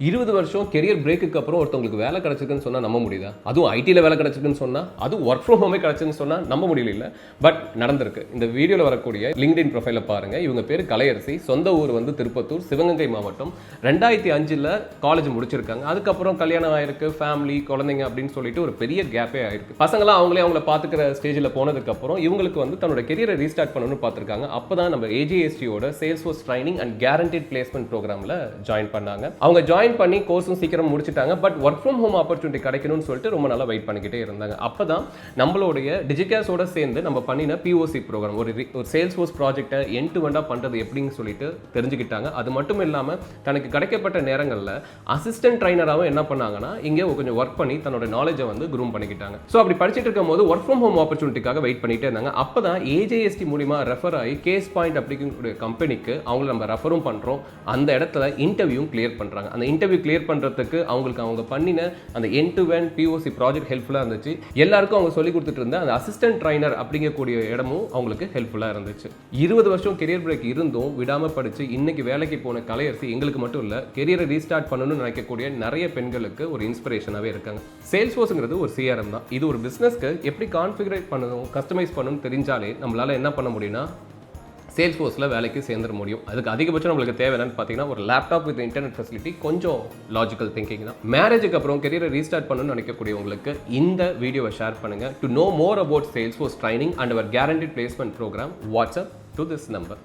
20 வருஷம் கெரியர் பிரேக்குக்கு அப்புறம் ஒருத்தவங்களுக்கு வேலை கிடைச்சிருக்குன்னு சொன்னால் நம்ப முடியுதா? அதுவும் ஐடியில் வேலை கிடைச்சிருக்குன்னு சொன்னால், அதுவும் ஒர்க் ஃப்ரம் ஹோமே கிடைச்சுன்னு சொன்னால் நம்ப முடியல. பட் நடந்திருக்கு. இந்த வீடியோவில் வரக்கூடிய லிங்க்டின் ப்ரொஃபைலை பாருங்கள். இவங்க பேர் கலையரசி, சொந்த ஊர் வந்து திருப்பத்தூர், சிவகங்கை மாவட்டம். 2005 காலேஜ் முடிச்சிருக்காங்க. அதுக்கப்புறம் கல்யாணம் ஆயிருக்கு, ஃபேமிலி, குழந்தைங்க அப்படின்னு சொல்லிட்டு ஒரு பெரிய கேப்பே ஆயிருக்கு. பசங்களாம் அவங்கள பார்த்துக்கிற ஸ்டேஜில் போனதுக்கப்புறம் இவங்களுக்கு வந்து தன்னோட கெரியரை ரீஸ்டார்ட் பண்ணணும்னு பார்த்துருக்காங்க. அப்போ தான் நம்ம ஏஜிஎஸ்டியோட sales force training and guaranteed placement ப்ரோக்ராமில் ஜாயின் பண்ணாங்க. அவங்க ஜாயின் பண்ணி கோர்ஸும் சீக்கிரம் முடிச்சிட்டாங்க. But work from home opportunity கிடைக்கணும்னு சொல்லிட்டு ரொம்ப நாளாக வெயிட் பண்ணிக்கிட்டே இருந்தாங்க. அப்போ தான் நம்மளுடைய டிஜிகேஸோட சேர்ந்து நம்ம பண்ணின பிஓசி ப்ரோக்ராம், ஒரு சேல்ஸ் ஃபோர்ஸ் ப்ராஜெக்டை எண்ட் டு எண்டாக பண்ணுறது எப்படின்னு சொல்லிட்டு தெரிஞ்சுக்கிட்டாங்க. அது மட்டும் இல்லாமல் தனக்கு கிடைக்கப்பட்ட நேரங்களில் அசிஸ்டன்ட் ட்ரைனராகவும் என்ன பண்ணாங்கன்னா இங்கே கொஞ்சம் ஒர்க் பண்ணி தன்னோட நாலேஜை வந்து க்ரூம் பண்ணிக்கிட்டாங்க. ஸோ அப்படி படிச்சுட்டு இருக்கும் போது ஒர்க் ஃப்ரம் ஹோம் ஆப்பர்ச்சுனிட்டிக்காக வெயிட் பண்ணிட்டே இருந்தாங்க. அப்போ தான் ஏஜேஎஸ்டி மூலிமா ரெஃபர் ஆகி கேஸ் பாயிண்ட் அப்படிங்கிற கம்பெனிக்கு அவங்கள நம்ம ரெஃபரும் பண்ணுறோம். அந்த இடத்துல இன்டர்வியூவும் கிளியர் பண்ணுறாங்க. அந்த இன்டர்வியூ கிளியர் பண்ணுறதுக்கு அவங்க பண்ணின அந்த end to end POC project ஹெல்ப்ஃபுல்லாக இருந்துச்சு. எல்லாருக்கும் அவங்க சொல்லி கொடுத்துட்டு இருந்த அந்த அசிஸ்டன்ட் ட்ரைனர் அப்படிங்கக்கூடிய இடமும் அவங்களுக்கு ஹெல்ப்ஃபுல்லாக இருந்துச்சு. 20 வருஷம் கெரியர் பிரேக் இருந்தும் விடாமல் படித்து இன்னைக்கு வேலைக்கு போன கலையரசி எங்களுக்கு மட்டும் இல்லை, கெரியரை ரீஸ்டார்ட் பண்ணணும்னு நினைக்கக்கூடிய நிறைய பெண்களுக்கு ஒரு இன்ஸ்பிரேஷனாகவே இருக்காங்க. சேல்ஸ் ஃபோர்ஸுங்கிறது ஒரு சிஆர்எம் தான். இது ஒரு பிஸ்னஸ்க்கு எப்படி கான்ஃபிகரேட் பண்ணணும், கஸ்டமைஸ் பண்ணணும்னு தெரிஞ்சாலே நம்மளால் என்ன பண்ண முடியும்னா சேல்ஸ் ஃபோர்ஸில் வேலைக்கு சேர்ந்துட முடியும். அதுக்கு அதிகபட்சம் நம்மளுக்கு தேவை என்னன்னு பார்த்தீங்கன்னா ஒரு லேப்டாப் வித் இன்டர்நெட் ஃபெசிலிட்டி, கொஞ்சம் லாஜிக்கல் திங்கிங் தான். மேரேஜுக்கு அப்புறம் கெரியரை ரீஸ்டார்ட் பண்ணணும்னு நினைக்கக்கூடியவங்களுக்கு இந்த வீடியோவை ஷேர் பண்ணுங்கள். To know more about sales force training and our guaranteed placement programme, WhatsApp to this number.